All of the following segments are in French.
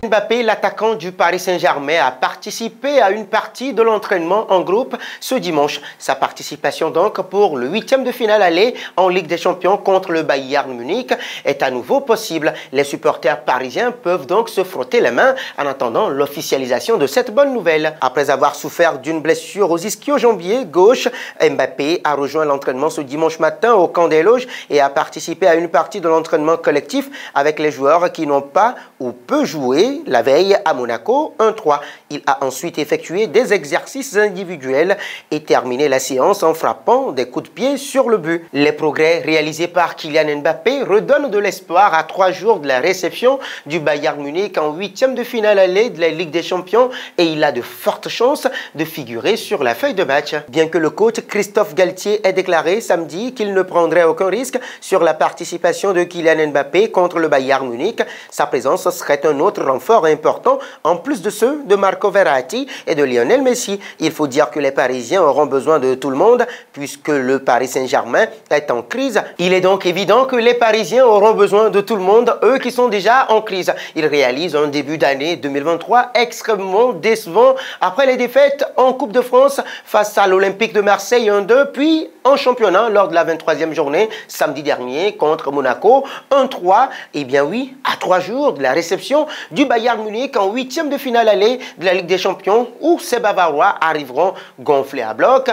Mbappé, l'attaquant du Paris Saint-Germain, a participé à une partie de l'entraînement en groupe ce dimanche. Sa participation donc pour le 8e de finale aller en Ligue des Champions contre le Bayern Munich est à nouveau possible. Les supporters parisiens peuvent donc se frotter les mains en attendant l'officialisation de cette bonne nouvelle. Après avoir souffert d'une blessure aux ischio-jambiers gauche, Mbappé a rejoint l'entraînement ce dimanche matin au camp des loges et a participé à une partie de l'entraînement collectif avec les joueurs qui n'ont pas ou peu joué la veille à Monaco 1-3. Il a ensuite effectué des exercices individuels et terminé la séance en frappant des coups de pied sur le but. Les progrès réalisés par Kylian Mbappé redonnent de l'espoir à 3 jours de la réception du Bayern Munich en 8e de finale aller de la Ligue des Champions et il a de fortes chances de figurer sur la feuille de match. Bien que le coach Christophe Galtier ait déclaré samedi qu'il ne prendrait aucun risque sur la participation de Kylian Mbappé contre le Bayern Munich, sa présence serait un autre renfort important en plus de ceux de Marco Verratti et de Lionel Messi. Il faut dire que les Parisiens auront besoin de tout le monde puisque le Paris Saint-Germain est en crise. Il est donc évident que les Parisiens auront besoin de tout le monde, eux qui sont déjà en crise. Ils réalisent un début d'année 2023 extrêmement décevant après les défaites en Coupe de France face à l'Olympique de Marseille 1-2, puis en championnat lors de la 23e journée samedi dernier contre Monaco 1-3. Eh bien oui, à 3 jours de la réception du Bayern Munich en 8e de finale aller de la Ligue des Champions où ces Bavarois arriveront gonflés à bloc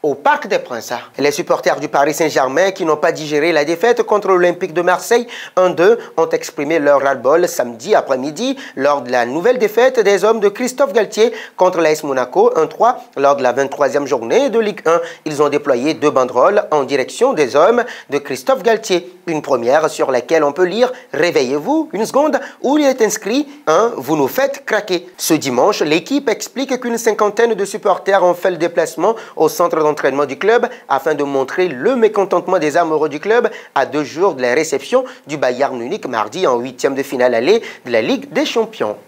au Parc des Princes. Les supporters du Paris Saint-Germain qui n'ont pas digéré la défaite contre l'Olympique de Marseille 1-2 ont exprimé leur ras-le-bol samedi après-midi lors de la nouvelle défaite des hommes de Christophe Galtier contre l'AS Monaco 1-3 lors de la 23e journée de Ligue 1. Ils ont déployé 2 banderoles en direction des hommes de Christophe Galtier. Une première sur laquelle on peut lire « Réveillez-vous », une seconde où il est inscrit « 1. Vous nous faites craquer ». Ce dimanche, l'équipe explique qu'une cinquantaine de supporters ont fait le déplacement au centre d'entraînement du club afin de montrer le mécontentement des amoureux du club à 2 jours de la réception du Bayern Munich mardi en 8e de finale aller de la Ligue des Champions.